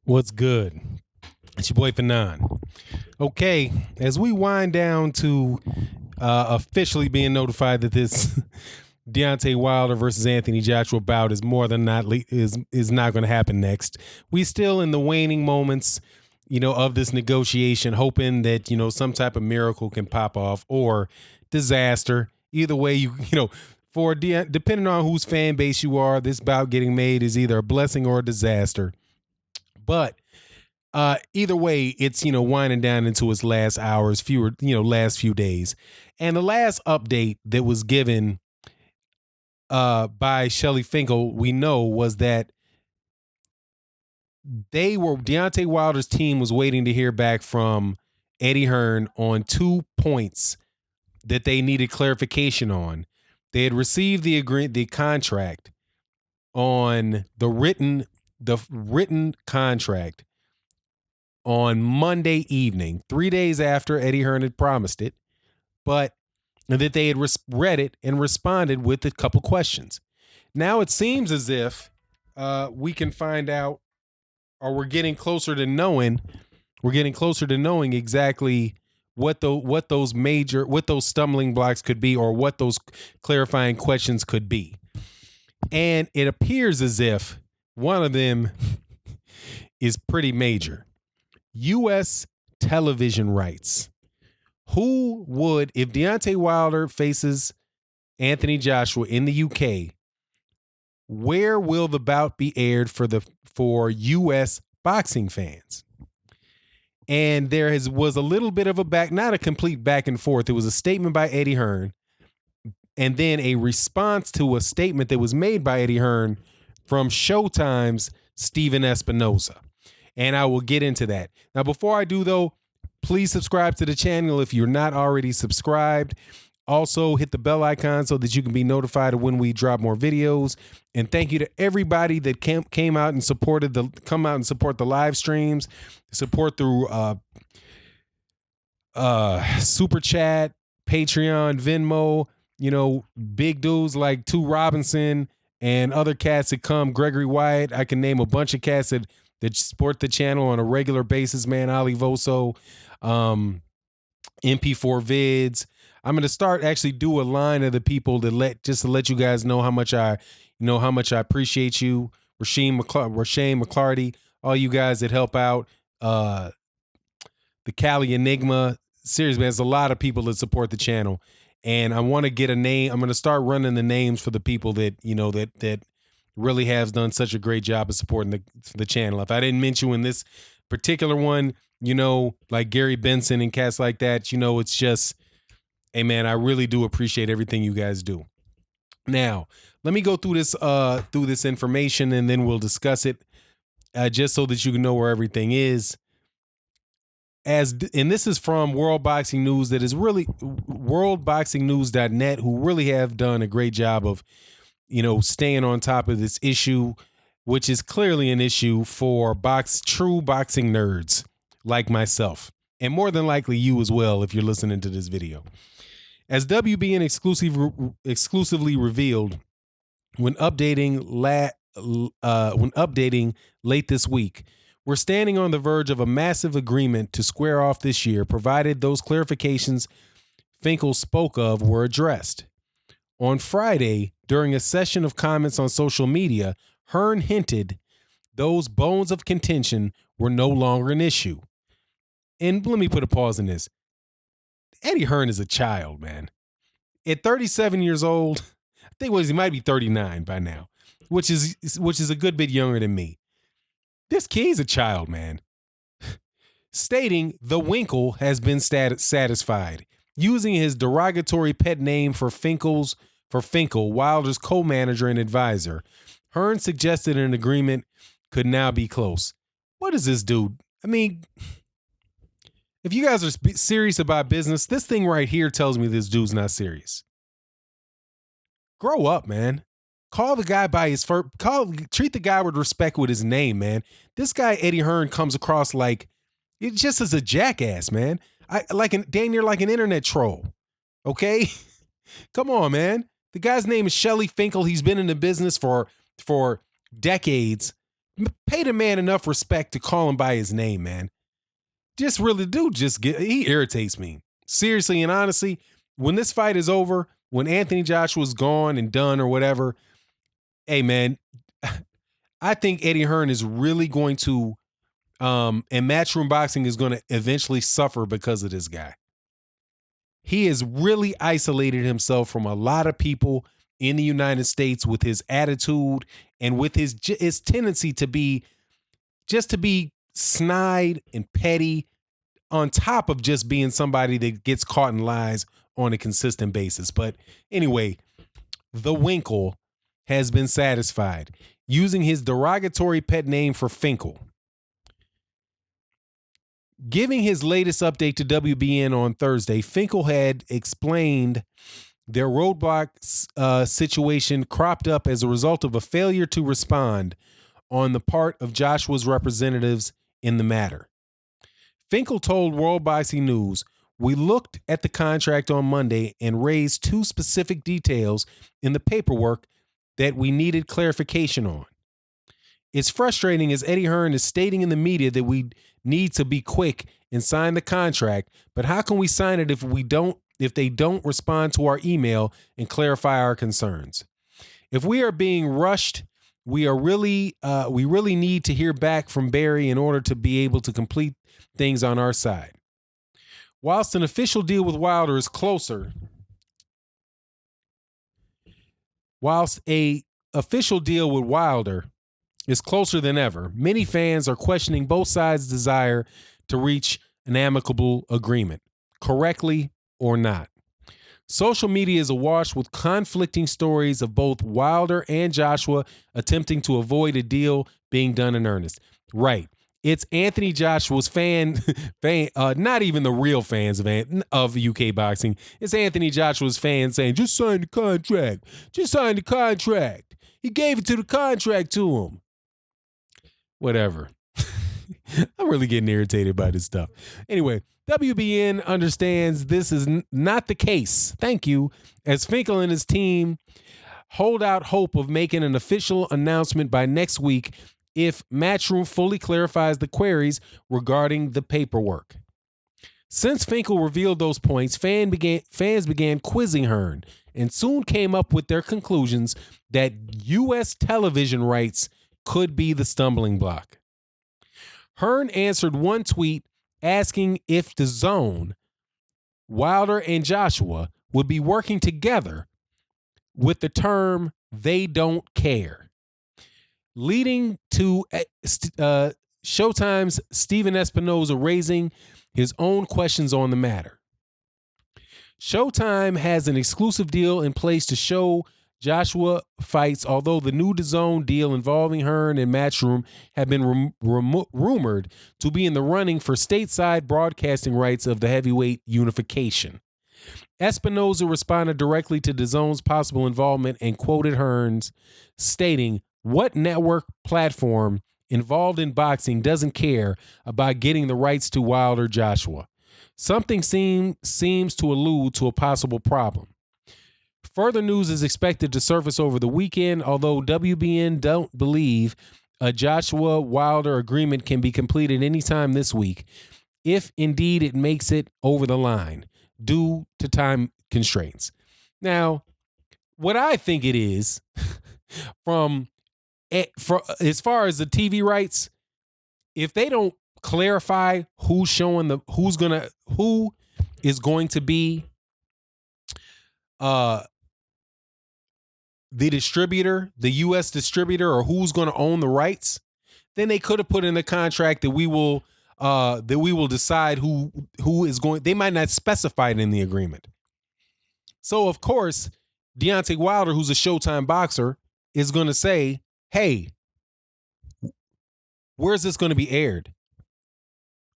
What's good? It's your boy Fanon. Okay, as we wind down to officially being notified that this Deontay Wilder versus Anthony Joshua bout is more than not is not going to happen next. We still in the waning moments, of this negotiation, hoping that some type of miracle can pop off or disaster. Either way, for depending on whose fan base you are, this bout getting made is either a blessing or a disaster. But either way, it's winding down into its last hours, last few days, and the last update that was given by Shelly Finkel, we know, was that Deontay Wilder's team was waiting to hear back from Eddie Hearn on 2 points that they needed clarification on. They had received the contract on the written contract on Monday evening, 3 days after Eddie Hearn had promised it, but that they had read it and responded with a couple questions. Now it seems as if we can find out, or we're getting closer to knowing exactly what those stumbling blocks could be, or what those clarifying questions could be. And it appears as if one of them is pretty major. U.S. television rights. Who would, if Deontay Wilder faces Anthony Joshua in the UK, where will the bout be aired for U.S. boxing fans? And there was a little bit of not a complete back and forth. It was a statement by Eddie Hearn, and then a response to a statement that was made by Eddie Hearn from Showtime's Steven Espinoza. And I will get into that. Now, before I do, though, please subscribe to the channel if you're not already subscribed. Also, hit the bell icon so that you can be notified of when we drop more videos. And thank you to everybody that came out and support the live streams, support through Super Chat, Patreon, Venmo. Big dudes like Two Robinson and other cats that come. Gregory Wyatt. I can name a bunch of cats that support the channel on a regular basis, man. Ali Voso, MP4 Vids. I'm going to start actually do a line of the people to let you guys know how much I appreciate you. Rasheem McClarty, all you guys that help out, the Cali Enigma. Seriously, man, there's a lot of people that support the channel, and I want to get a name. I'm going to start running the names for the people that that really has done such a great job of supporting the channel. If I didn't mention you in this particular one, like Gary Benson and cats like that, it's just, hey man, I really do appreciate everything you guys do. Now, let me go through this information, and then we'll discuss it, just so that you can know where everything is. And this is from World Boxing News, that is really worldboxingnews.net, who really have done a great job of staying on top of this issue, which is clearly an issue for true boxing nerds like myself, and more than likely you as well if you're listening to this video. As WBN exclusively revealed when updating late this week, we're standing on the verge of a massive agreement to square off this year, provided those clarifications Finkel spoke of were addressed. On Friday, during a session of comments on social media, Hearn hinted those bones of contention were no longer an issue. And let me put a pause in this. Eddie Hearn is a child, man. At 37 years old, I think he might be 39 by now, which is a good bit younger than me. This kid's a child, man. Stating the Winkle has been satisfied, using his derogatory pet name for Finkel, Wilder's co-manager and advisor. Hearn suggested an agreement could now be close. What is this dude? I mean, if you guys are serious about business, this thing right here tells me this dude's not serious. Grow up, man. Call the guy by his first. Treat the guy with respect with his name, man. This guy Eddie Hearn comes across like it just as a jackass, man. Dang near like an internet troll. Okay, come on, man. The guy's name is Shelly Finkel. He's been in the business for decades, Pay the man enough respect to call him by his name, man. Just really do. He irritates me. Seriously and honestly, when this fight is over, when Anthony Joshua's gone and done or whatever, hey, man, I think Eddie Hearn is really going to, and Matchroom Boxing is going to eventually suffer because of this guy. He has really isolated himself from a lot of people in the United States with his attitude and with his tendency to be snide and petty, on top of just being somebody that gets caught in lies on a consistent basis. But anyway, the Winkle has been satisfied, using his derogatory pet name for Finkel. Giving his latest update to WBN on Thursday, Finkel had explained their roadblock situation cropped up as a result of a failure to respond on the part of Joshua's representatives in the matter. Finkel told World Boxing News, "We looked at the contract on Monday and raised two specific details in the paperwork that we needed clarification on. It's frustrating as Eddie Hearn is stating in the media that we need to be quick and sign the contract, but how can we sign it if they don't respond to our email and clarify our concerns? If we are being rushed, we really need to hear back from Barry in order to be able to complete things on our side. Whilst an official deal with Wilder is closer, is closer than ever, many fans are questioning both sides' desire to reach an amicable agreement, correctly or not. Social media is awash with conflicting stories of both Wilder and Joshua attempting to avoid a deal being done in earnest." Right. It's Anthony Joshua's not even the real fans of UK boxing. It's Anthony Joshua's fans saying, "Just sign the contract. Just sign the contract. He gave it to the contract to him." Whatever. I'm really getting irritated by this stuff. Anyway, WBN understands this is not the case. Thank you. As Finkel and his team hold out hope of making an official announcement by next week if Matchroom fully clarifies the queries regarding the paperwork. Since Finkel revealed those points, fans began quizzing Hearn and soon came up with their conclusions that U.S. television rights could be the stumbling block. Hearn answered one tweet asking if the Zone, Wilder and Joshua would be working together with the term "they don't care," leading to Showtime's Steven Espinoza raising his own questions on the matter. Showtime has an exclusive deal in place to show Joshua fights, although the new DAZN deal involving Hearn and Matchroom have been rumored to be in the running for stateside broadcasting rights of the heavyweight unification. Espinoza responded directly to DAZN's possible involvement and quoted Hearns, stating, "What network platform involved in boxing doesn't care about getting the rights to Wilder Joshua? Something seems to allude to a possible problem." Further news is expected to surface over the weekend, although WBN don't believe a Joshua-Wilder agreement can be completed anytime this week, if indeed it makes it over the line, due to time constraints. Now, what I think it is, as far as the TV rights, if they don't clarify who is going to be the distributor, the U.S. distributor, or who's going to own the rights, then they could have put in a contract that we will decide who is going. They might not specify it in the agreement. So of course, Deontay Wilder, who's a Showtime boxer, is going to say, "Hey, where's this going to be aired?"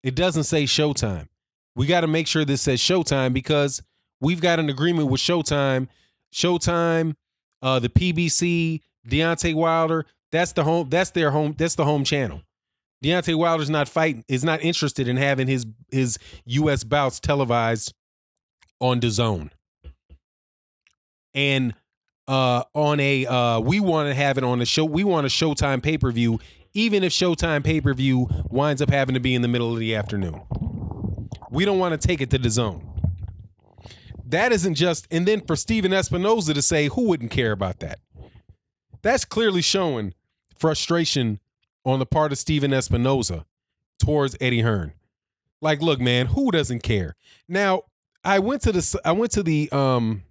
It doesn't say Showtime. We got to make sure this says Showtime because we've got an agreement with Showtime. Showtime, the PBC, Deontay Wilder, that's the home channel. Deontay Wilder's is not interested in having his US bouts televised on DAZN. And we want to have it on the show. We want a Showtime pay-per-view even if Showtime pay-per-view winds up having to be in the middle of the afternoon. We don't want to take it to the zone. That isn't just, and then for Steven Espinoza to say, who wouldn't care about that? That's clearly showing frustration on the part of Steven Espinoza towards Eddie Hearn. Like, look, man, who doesn't care? Now, I went to Steven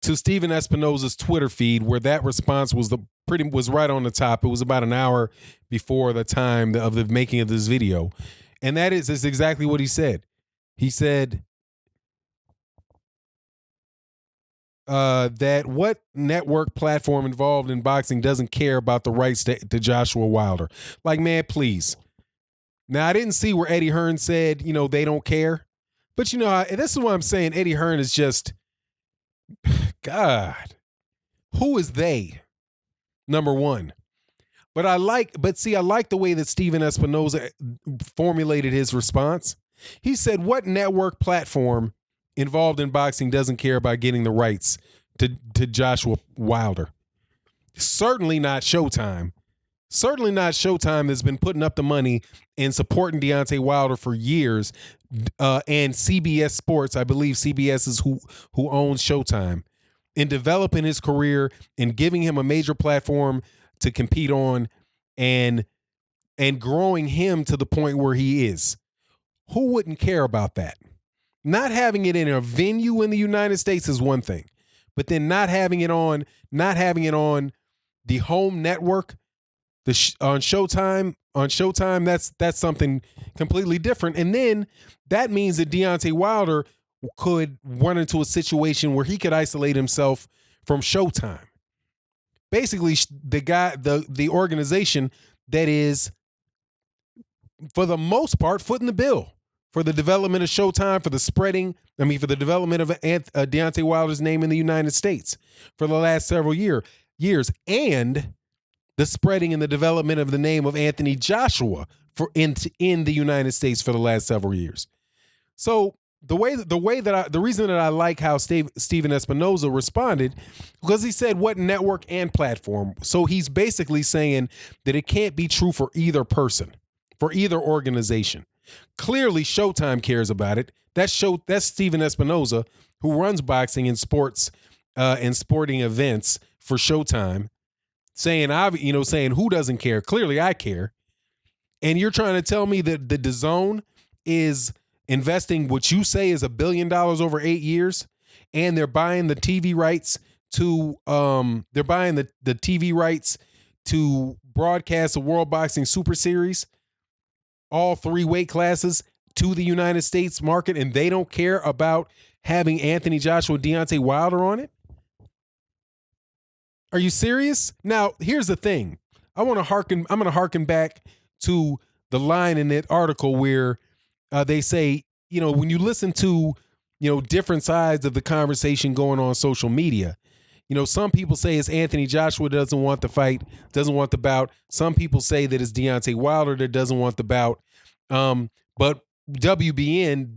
Espinoza's Twitter feed where that response was right on the top. It was about an hour before the time of the making of this video. And that is exactly what he said. He said that what network platform involved in boxing doesn't care about the rights to Joshua Wilder. Like, man, please. Now, I didn't see where Eddie Hearn said, they don't care. But, this is what I'm saying. Eddie Hearn is just, God, who is they? Number one. But I like the way that Steven Espinoza formulated his response. He said, what network platform involved in boxing doesn't care about getting the rights to Joshua Wilder? Certainly not Showtime. Certainly not Showtime that's been putting up the money and supporting Deontay Wilder for years. And CBS Sports, I believe CBS is who owns Showtime, in developing his career and giving him a major platform to compete on and growing him to the point where he is. Who wouldn't care about that? Not having it in a venue in the United States is one thing, but then not having it on the home network, on Showtime, that's something completely different. And then that means that Deontay Wilder could run into a situation where he could isolate himself from Showtime. Basically, the organization that is, for the most part, footing the bill for the development of Showtime, for the development of Deontay Wilder's name in the United States for the last several years, and the spreading and the development of the name of Anthony Joshua in the United States for the last several years. So the reason that I like how Steven Espinoza responded, because he said what network and platform. So he's basically saying that it can't be true for either person, for either organization. Clearly, Showtime cares about it. That's Steven Espinoza, who runs boxing and sports and sporting events for Showtime, saying who doesn't care? Clearly, I care. And you're trying to tell me that the DAZN is investing what you say is $1 billion over 8 years, and they're buying the TV rights to the TV rights to broadcast the World Boxing Super Series, all 3 weight classes, to the United States market, and they don't care about having Anthony Joshua, Deontay Wilder on it? Are you serious? Now, here's the thing. I'm going to harken back to the line in that article where they say, when you listen to, different sides of the conversation going on social media, some people say it's Anthony Joshua that doesn't want the fight, doesn't want the bout. Some people say that it's Deontay Wilder that doesn't want the bout. But WBN,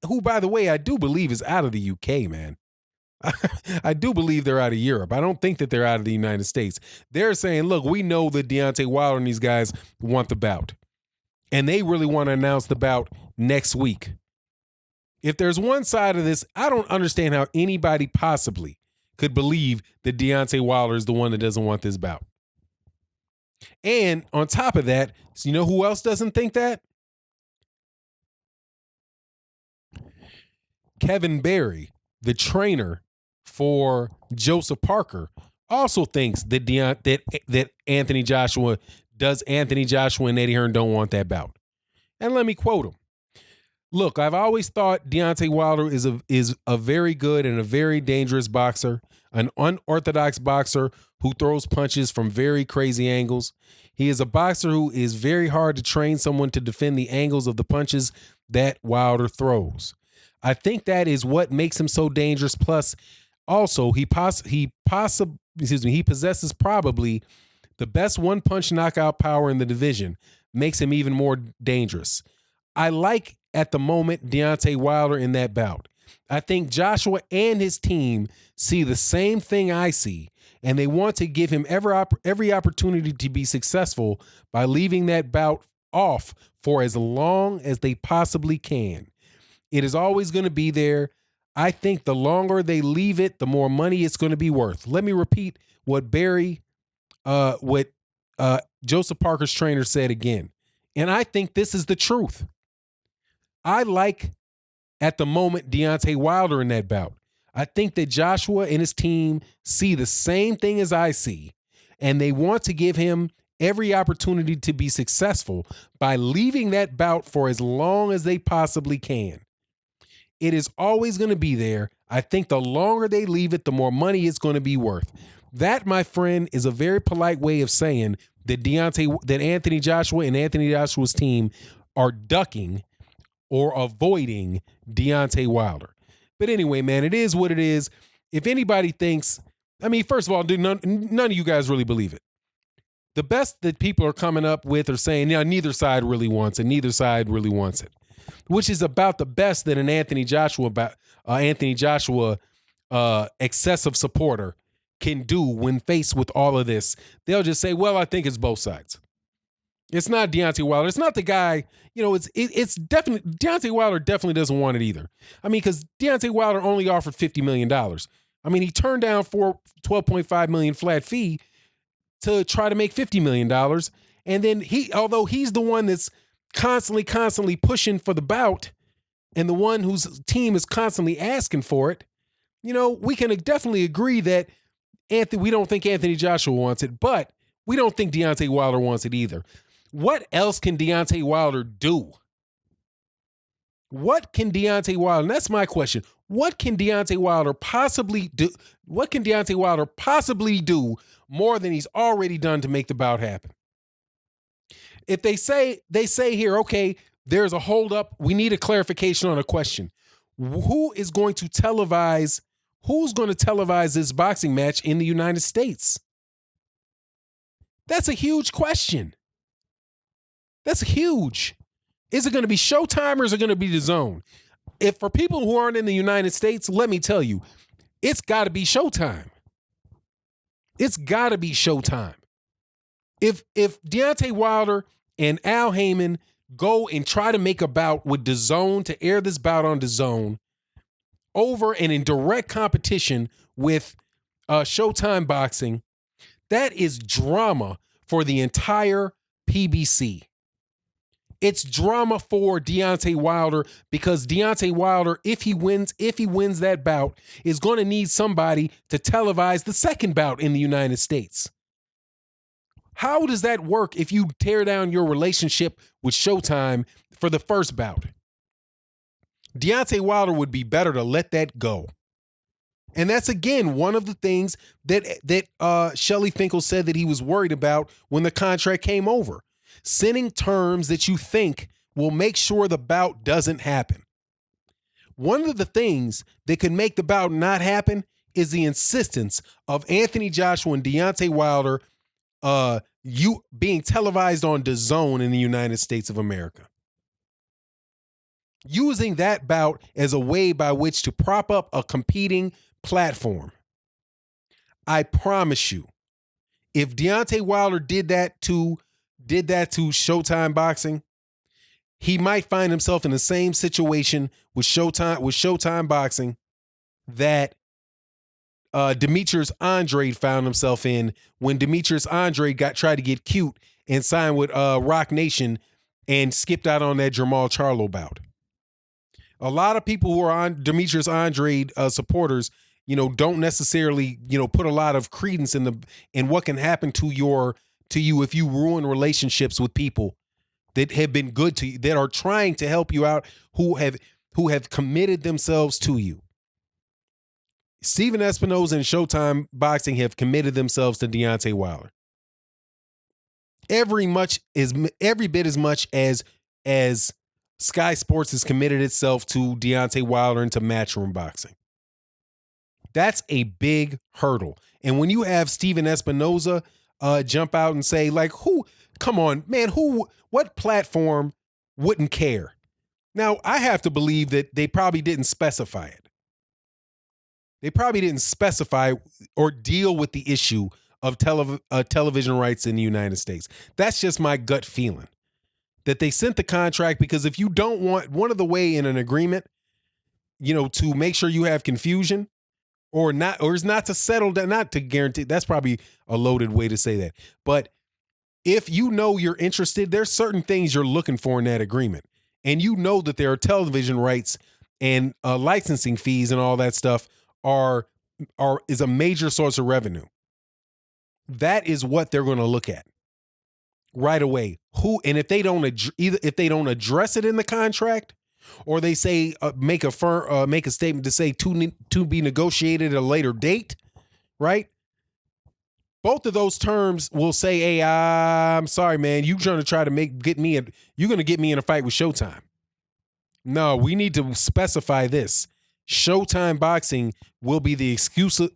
who, by the way, I do believe is out of the UK, man. I do believe they're out of Europe. I don't think that they're out of the United States. They're saying, look, we know that Deontay Wilder and these guys want the bout. And they really want to announce the bout next week. If there's one side of this, I don't understand how anybody possibly could believe that Deontay Wilder is the one that doesn't want this bout. And on top of that, you know who else doesn't think that? Kevin Barry, the trainer for Joseph Parker, also thinks that Anthony Joshua and Eddie Hearn don't want that bout. And let me quote him. Look, I've always thought Deontay Wilder is a very good and a very dangerous boxer, an unorthodox boxer who throws punches from very crazy angles. He is a boxer who is very hard to train someone to defend the angles of the punches that Wilder throws. I think that is what makes him so dangerous. Plus, also, he possesses probably the best one-punch knockout power in the division, makes him even more dangerous. I like, at the moment, Deontay Wilder in that bout. I think Joshua and his team see the same thing I see, and they want to give him every opportunity to be successful by leaving that bout off for as long as they possibly can. It is always going to be there. I think the longer they leave it, the more money it's going to be worth. Let me repeat what Joseph Parker's trainer said again. And I think this is the truth. I like, at the moment, Deontay Wilder in that bout. I think that Joshua and his team see the same thing as I see, and they want to give him every opportunity to be successful by leaving that bout for as long as they possibly can. It is always going to be there. I think the longer they leave it, the more money it's going to be worth. That, my friend, is a very polite way of saying that Anthony Joshua and Anthony Joshua's team are ducking or avoiding Deontay Wilder. But anyway, man, it is what it is. If anybody thinks, I mean, first of all, none of you guys really believe it. The best that people are coming up with are saying, neither side really wants it. Neither side really wants it, which is about the best that an Anthony Joshua excessive supporter can do when faced with all of this. They'll just say, well, I think it's both sides. It's not Deontay Wilder. It's not the guy, it's definitely, Deontay Wilder definitely doesn't want it either. I mean, because Deontay Wilder only offered $50 million. I mean, he turned down $12.5 million flat fee to try to make $50 million. And then although he's the one that's constantly pushing for the bout and the one whose team is constantly asking for it, we can definitely agree that we don't think Anthony Joshua wants it, but we don't think Deontay Wilder wants it either. What else can Deontay Wilder do? What can Deontay Wilder, and that's my question, what can Deontay Wilder possibly do? What can Deontay Wilder possibly do more than he's already done to make the bout happen? If they say here, okay, there's a holdup, we need a clarification on a question. Who's going to televise this boxing match in the United States? That's a huge question. That's huge. Is it going to be Showtime or is it going to be DAZN? If for people who aren't in the United States, let me tell you, it's got to be Showtime. It's got to be Showtime. If Deontay Wilder and Al Heyman go and try to make a bout with DAZN to air this bout on DAZN over and in direct competition with Showtime Boxing, that is drama for the entire PBC. It's drama for Deontay Wilder because Deontay Wilder, if he wins that bout, is going to need somebody to televise the second bout in the United States. How does that work if you tear down your relationship with Showtime for the first bout? Deontay Wilder would be better to let that go. And that's, again, one of the things that Shelly Finkel said that he was worried about when the contract came over. Sending terms that you think will make sure the bout doesn't happen. One of the things that could make the bout not happen is the insistence of Anthony Joshua and Deontay Wilder being televised on DAZN in the United States of America. Using that bout as a way by which to prop up a competing platform. I promise you, if Deontay Wilder did that to Showtime Boxing, he might find himself in the same situation with Showtime Boxing that Demetrius Andrade found himself in when Demetrius Andrade tried to get cute and signed with Rock Nation and skipped out on that Jermall Charlo bout. A lot of people who are on Demetrius Andrade supporters, don't necessarily, put a lot of credence in what can happen to you if you ruin relationships with people that have been good to you, that are trying to help you out, who have committed themselves to you. Steven Espinoza and Showtime Boxing have committed themselves to Deontay Wilder. Every bit as much as Sky Sports has committed itself to Deontay Wilder and to Matchroom Boxing. That's a big hurdle. And when you have Steven Espinoza jump out and say, like, come on, man, what platform wouldn't care? Now, I have to believe that they probably didn't specify it. They probably didn't specify or deal with the issue of television rights in the United States. That's just my gut feeling. That they sent the contract because if you don't want one of the way in an agreement, to make sure you have confusion or not, or is not to settle down, not to guarantee. That's probably a loaded way to say that. But if you're interested, there's certain things you're looking for in that agreement. And that there are television rights and licensing fees and all that stuff is a major source of revenue. That is what they're going to look at right away. And if they don't address it in the contract, or they say make a statement to say to be negotiated at a later date, right? Both of those terms will say, "Hey, I'm sorry, man. You're going to try to you're going to get me in a fight with Showtime." No, we need to specify this. Showtime Boxing will be the exclusive.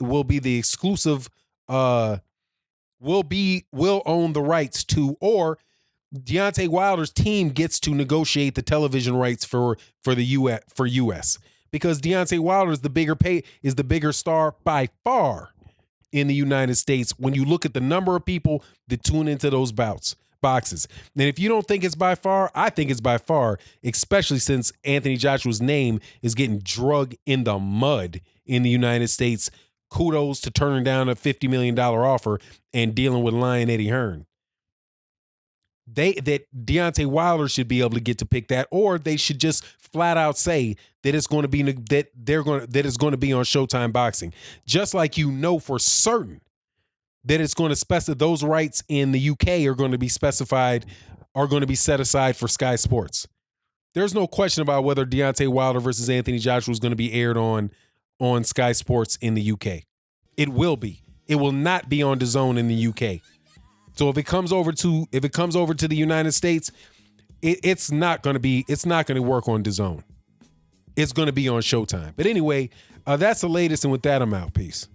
Will own the rights to, or Deontay Wilder's team gets to negotiate the television rights for the US because Deontay Wilder is the bigger star by far in the United States when you look at the number of people that tune into those boxes. And if you don't think it's by far, I think it's by far, especially since Anthony Joshua's name is getting drugged in the mud in the United States. Kudos to turning down a $50 million offer and dealing with Lion Eddie Hearn. That Deontay Wilder should be able to get to pick that, or they should just flat out say that it's going to be that it's going to be on Showtime Boxing, just like for certain that it's going to specify those rights in the UK are going to be set aside for Sky Sports. There's no question about whether Deontay Wilder versus Anthony Joshua is going to be aired on Sky Sports in the UK. It will be. It will not be on DAZN in the UK. So if it comes over to the United States, it's not going to work on DAZN. It's going to be on Showtime. But anyway, that's the latest, and with that, I'm out. Peace.